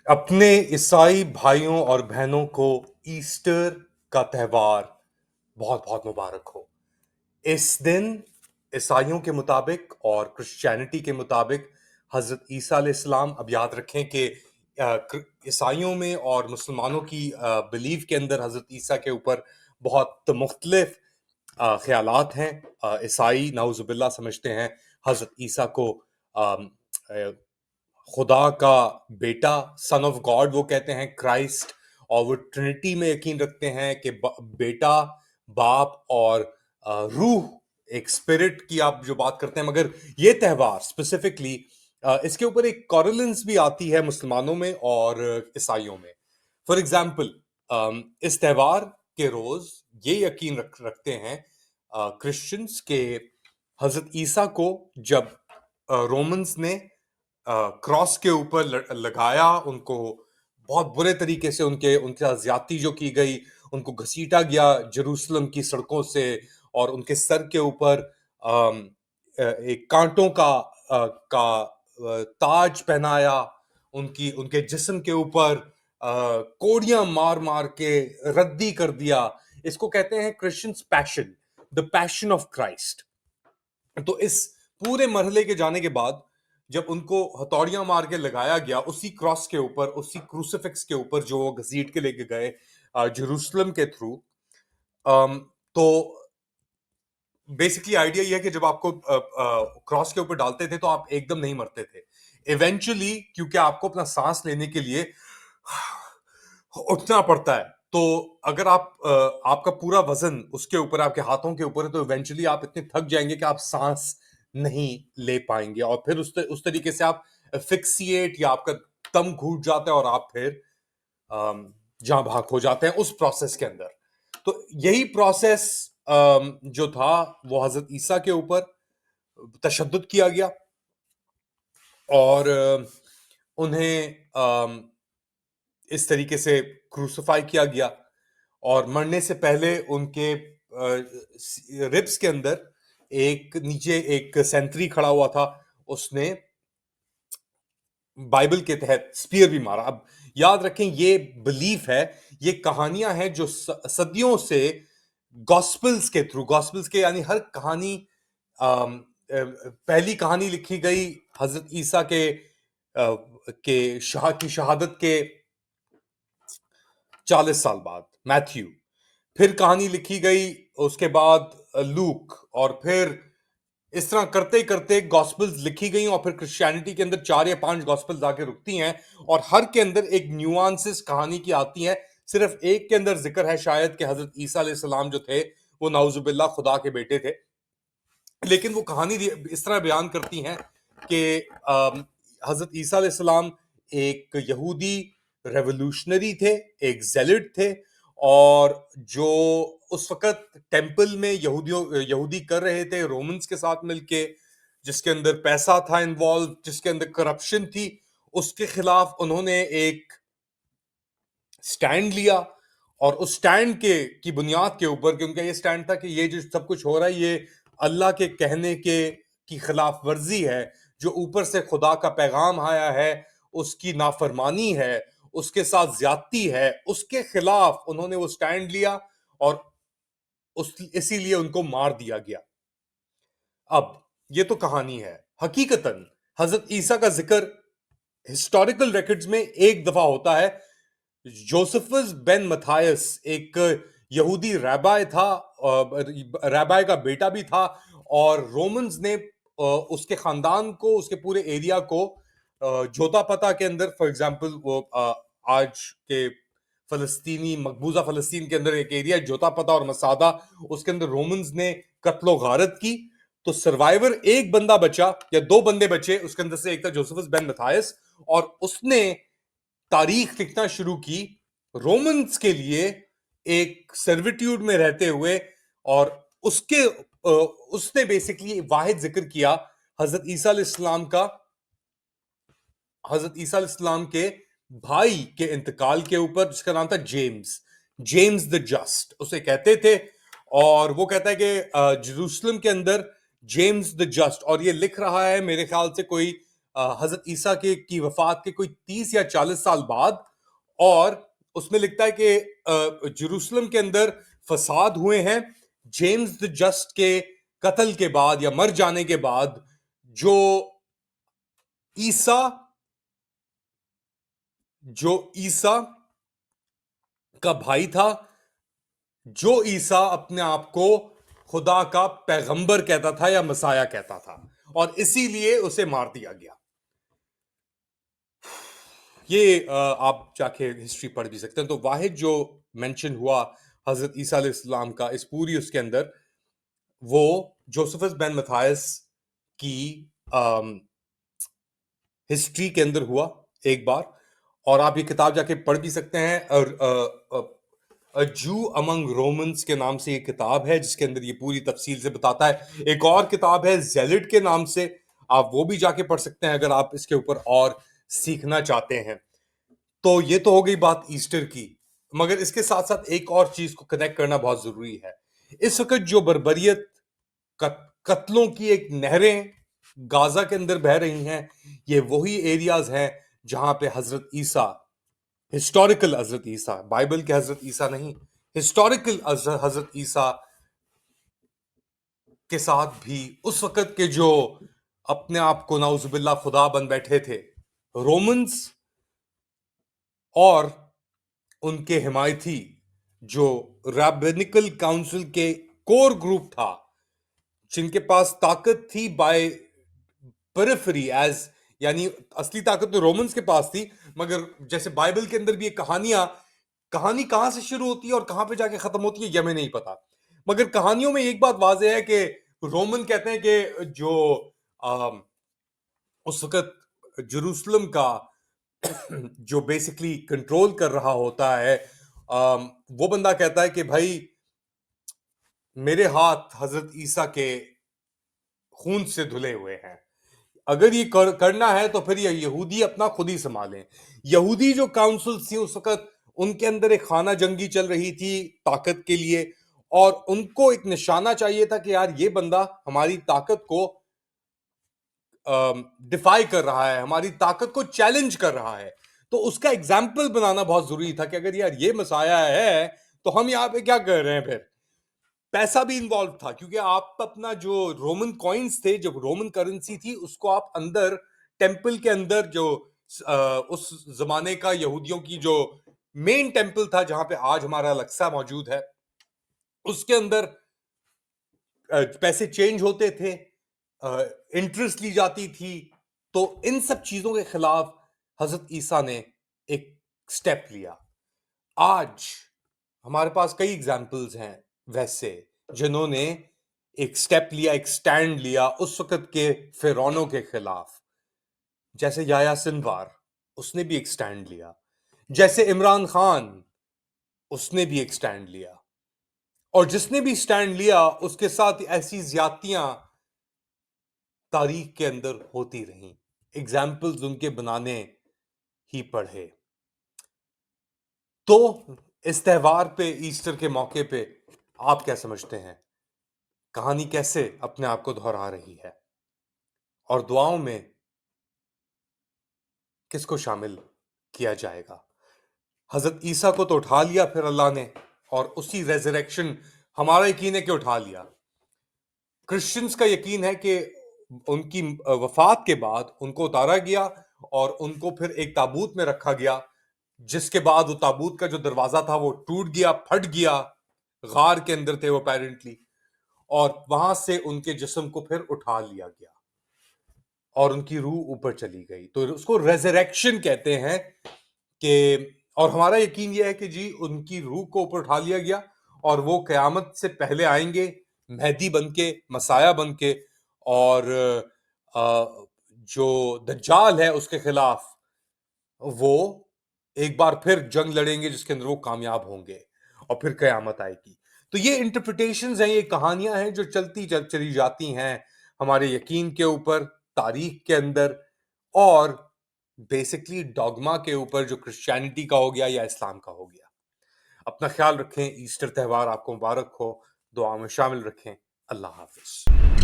اپنے عیسائی بھائیوں اور بہنوں کو ایسٹر کا تہوار بہت بہت مبارک ہو۔ اس دن عیسائیوں کے مطابق اور کرسچینٹی کے مطابق حضرت عیسیٰ علیہ السلام، اب یاد رکھیں کہ عیسائیوں میں اور مسلمانوں کی بلیف کے اندر حضرت عیسیٰ کے اوپر بہت مختلف خیالات ہیں۔ عیسائی نعوذ باللہ سمجھتے ہیں حضرت عیسیٰ کو خدا کا بیٹا، سن آف گاڈ وہ کہتے ہیں، کرائسٹ، اور وہ ٹرینٹی میں یقین رکھتے ہیں کہ بیٹا، باپ اور روح، ایک اسپرٹ کی آپ جو بات کرتے ہیں۔ مگر یہ تہوار اسپیسیفکلی اس کے اوپر ایک کورلنس بھی آتی ہے مسلمانوں میں اور عیسائیوں میں۔ فار ایگزامپل، اس تہوار کے روز یہ یقین رکھتے ہیں کرسچنس کہ حضرت عیسیٰ کو جب رومنز نے کراس کے اوپر لگایا، ان کو بہت برے طریقے سے ان کے ساتھ زیادتی جو کی گئی، ان کو گھسیٹا گیا جروسلم کی سڑکوں سے، اور ان کے سر کے اوپر ایک کانٹوں کا تاج پہنایا، ان کے جسم کے اوپر کوڑیاں مار مار کے ردی کر دیا۔ اس کو کہتے ہیں Christians passion, the passion of Christ. تو اس پورے مرحلے کے جانے کے بعد جب ان کو ہتھوڑیاں مار کے لگایا گیا اسی کراس کے اوپر، اسی کروسیفکس کے اوپر جو وہ گھسیٹ کے لے کے گئے جروسلم کے تھرو، تو بیسکلی آئیڈیا یہ ہے کہ جب آپ کو کراس کے اوپر ڈالتے تھے تو آپ ایک دم نہیں مرتے تھے، ایونچولی، کیونکہ آپ کو اپنا سانس لینے کے لیے اٹھنا پڑتا ہے۔ تو اگر آپ کا پورا وزن اس کے اوپر، آپ کے ہاتھوں کے اوپر ہے، تو ایونچولی آپ اتنے تھک جائیں گے کہ آپ سانس نہیں لے پائیں گے، اور پھر اس طریقے سے آپ فکسیٹ، یا آپ کا دم گھوٹ جاتا ہے اور آپ پھر جاں بھاگ ہو جاتے ہیں اس پروسیس کے اندر۔ تو یہی پروسیس جو تھا وہ حضرت عیسیٰ کے اوپر تشدد کیا گیا، اور انہیں اس طریقے سے کروسیفائی کیا گیا، اور مرنے سے پہلے ان کے ربس کے اندر نیچے ایک سینتری کھڑا ہوا تھا، اس نے بائبل کے تحت سپیر بھی مارا۔ اب یاد رکھیں یہ بلیف ہے، یہ کہانیاں ہیں جو صدیوں سے گاسپلز کے تھرو، گاسپلز کے یعنی ہر کہانی، پہلی کہانی لکھی گئی حضرت عیسیٰ کی شہادت کے 40 سال بعد، میتھیو، پھر کہانی لکھی گئی اس کے بعد لوک، اور پھر اس طرح کرتے کرتے گاسپلز لکھی گئیں، اور پھر کرسچینٹی کے اندر 4 یا 5 گاسپلز آ کے رکتی ہیں، اور ہر کے اندر ایک نیوانسز کہانی کی آتی ہیں۔ صرف ایک کے اندر ذکر ہے شاید کہ حضرت عیسیٰ علیہ السلام جو تھے وہ نعوذ باللہ خدا کے بیٹے تھے، لیکن وہ کہانی اس طرح بیان کرتی ہیں کہ حضرت عیسیٰ علیہ السلام ایک یہودی ریولوشنری تھے، ایک زیلٹ تھے، اور جو اس وقت ٹیمپل میں یہودی کر رہے تھے رومنز کے ساتھ مل کے، جس کے اندر پیسہ تھا انوالو، جس کے اندر کرپشن تھی، اس کے خلاف انہوں نے ایک سٹینڈ لیا، اور اس سٹینڈ کی بنیاد کے اوپر، کہ ان کا یہ سٹینڈ تھا کہ یہ جو سب کچھ ہو رہا ہے یہ اللہ کے کہنے کی خلاف ورزی ہے، جو اوپر سے خدا کا پیغام آیا ہے اس کی نافرمانی ہے، اس کے ساتھ زیادتی ہے، اس کے خلاف انہوں نے وہ سٹینڈ لیا، اور اسی لیے ان کو مار دیا گیا۔ اب یہ تو کہانی ہے، حقیقتاً حضرت عیسیٰ کا ذکر ہسٹوریکل ریکارڈز میں ایک دفعہ ہوتا ہے۔ جوسفس بن متھائیس ایک یہودی ریبائے تھا، ریبائے کا بیٹا بھی تھا، اور رومنز نے اس کے خاندان کو، اس کے پورے ایریا کو جوتا پتا کے اندر، فار ایگزامپل وہ آج کے فلسطینی مقبوضہ فلسطین کے اندر ایک ایریا جوتا پتا اور مسادہ، اس کے اندر رومنز نے قتل و غارت کی۔ تو سروائیور ایک بندہ بچا یا 2 بندے بچے، اس کے اندر سے ایک تھا جوسفس بن متھائیس، اور اس نے تاریخ لکھنا شروع کی رومنز کے لیے ایک سرویٹیوڈ میں رہتے ہوئے، اور اس نے بیسیکلی واحد ذکر کیا حضرت عیسیٰ علیہ السلام کا، حضرت عیسیٰ علیہ السلام کے بھائی کے انتقال کے اوپر، جس کا نام تھا جیمز دا جسٹ اسے کہتے تھے، اور وہ کہتا ہے کہ جروسلم کے اندر جیمز دا جسٹ، اور یہ لکھ رہا ہے میرے خیال سے کوئی حضرت عیسیٰ کی وفات کے کوئی 30 یا 40 سال بعد، اور اس میں لکھتا ہے کہ جروسلم کے اندر فساد ہوئے ہیں جیمز دی جسٹ کے قتل کے بعد یا مر جانے کے بعد. جو عیسیٰ کا بھائی تھا، جو عیسیٰ اپنے آپ کو خدا کا پیغمبر کہتا تھا یا مسیح کہتا تھا، اور اسی لیے اسے مار دیا گیا. یہ آپ جا کے ہسٹری پڑھ بھی سکتے ہیں. تو واحد جو مینشن ہوا حضرت عیسیٰ علیہ السلام کا اس پوری اس کے اندر، وہ جوسفس بن متھائس کی ہسٹری کے اندر ہوا ایک بار. اور آپ یہ کتاب جا کے پڑھ بھی سکتے ہیں. جو امنگ رومنز کے نام سے یہ کتاب ہے، جس کے اندر یہ پوری تفصیل سے بتاتا ہے. ایک اور کتاب ہے زیلڈ کے نام سے، آپ وہ بھی جا کے پڑھ سکتے ہیں اگر آپ اس کے اوپر اور سیکھنا چاہتے ہیں. تو یہ تو ہو گئی بات ایسٹر کی، مگر اس کے ساتھ ساتھ ایک اور چیز کو کنیکٹ کرنا بہت ضروری ہے. اس وقت جو بربریت قتلوں کی ایک نہریں غازہ کے اندر بہہ رہی ہیں، یہ وہی ایریاز ہیں جہاں پہ حضرت عیسیٰ، ہسٹوریکل حضرت عیسیٰ، بائبل کے حضرت عیسیٰ نہیں، ہسٹوریکل حضرت عیسیٰ کے ساتھ بھی اس وقت کے جو اپنے آپ کو نعوذ باللہ خدا بن بیٹھے تھے، رومنز اور ان کے حمایتی جو رابنیکل کاؤنسل کے کور گروپ تھا، جن کے پاس طاقت تھی بائی پیریفری، ایز یعنی اصلی طاقت تو رومنز کے پاس تھی، مگر جیسے بائبل کے اندر بھی یہ کہانی کہاں سے شروع ہوتی ہے اور کہاں پہ جا کے ختم ہوتی ہے یہ ہمیں نہیں پتا. مگر کہانیوں میں ایک بات واضح ہے کہ رومن کہتے ہیں کہ جو اس وقت جروسلم کا جو بیسکلی کنٹرول کر رہا ہوتا ہے، وہ بندہ کہتا ہے کہ بھائی میرے ہاتھ حضرت عیسیٰ کے خون سے دھلے ہوئے ہیں، اگر یہ کرنا ہے تو پھر یہ یہودی اپنا خود ہی سنبھالیں. یہودی جو کاؤنسل تھی اس وقت، ان کے اندر ایک خانہ جنگی چل رہی تھی طاقت کے لیے، اور ان کو ایک نشانہ چاہیے تھا کہ یار یہ بندہ ہماری طاقت کو ڈیفائی کر رہا ہے، ہماری طاقت کو چیلنج کر رہا ہے. تو اس کا ایگزامپل بنانا بہت ضروری تھا کہ اگر یار یہ مسیح ہے تو ہم یہاں پہ کیا کر رہے ہیں. پھر پیسہ بھی انوالو تھا، کیونکہ آپ اپنا جو رومن کوئنز تھے، جو رومن کرنسی تھی، اس کو آپ اندر ٹیمپل کے اندر، جو اس زمانے کا یہودیوں کی جو مین ٹیمپل تھا جہاں پہ آج ہمارا الاقصی موجود ہے، اس کے اندر پیسے چینج ہوتے تھے، انٹرسٹ لی جاتی تھی. تو ان سب چیزوں کے خلاف حضرت عیسیٰ نے ایک سٹیپ لیا. آج ہمارے پاس کئی ایگزامپلز ہیں ویسے جنہوں نے ایک سٹیپ لیا، ایک سٹینڈ لیا اس وقت کے فرعونوں کے خلاف. جیسے یحییٰ سنوار، اس نے بھی ایک سٹینڈ لیا. جیسے عمران خان، اس نے بھی ایک سٹینڈ لیا. اور جس نے بھی سٹینڈ لیا اس کے ساتھ ایسی زیادتیاں تاریخ کے اندر ہوتی رہیں. ایگزامپلز ان کے بنانے ہی پڑھے. تو اس تہوار پہ، ایسٹر کے موقع پہ، آپ کیا سمجھتے ہیں کہانی کیسے اپنے آپ کو دہرا رہی ہے؟ اور دعاؤں میں کس کو شامل کیا جائے گا؟ حضرت عیسیٰ کو تو اٹھا لیا پھر اللہ نے، اور اسی ریزریکشن ہمارا یقین ہے کہ اٹھا لیا. کرسچنز کا یقین ہے کہ ان کی وفات کے بعد ان کو اتارا گیا اور ان کو پھر ایک تابوت میں رکھا گیا، جس کے بعد وہ تابوت کا جو دروازہ تھا وہ ٹوٹ گیا، پھٹ گیا. غار کے اندر تھے وہ اپیرنٹلی، اور وہاں سے ان کے جسم کو پھر اٹھا لیا گیا اور ان کی روح اوپر چلی گئی. تو اس کو ریزریکشن کہتے ہیں. کہ اور ہمارا یقین یہ ہے کہ جی ان کی روح کو اوپر اٹھا لیا گیا، اور وہ قیامت سے پہلے آئیں گے مہدی بن کے، مسیح بن کے، اور جو دجال ہے اس کے خلاف وہ ایک بار پھر جنگ لڑیں گے، جس کے اندر وہ کامیاب ہوں گے، اور پھر قیامت آئے گی. تو یہ انٹرپریٹیشنز ہیں، یہ کہانیاں ہیں جو چلی جاتی ہیں ہمارے یقین کے اوپر، تاریخ کے اندر، اور بیسکلی ڈاگما کے اوپر جو کرسچینٹی کا ہو گیا یا اسلام کا ہو گیا. اپنا خیال رکھیں. ایسٹر تہوار آپ کو مبارک ہو. دعا میں شامل رکھیں. اللہ حافظ.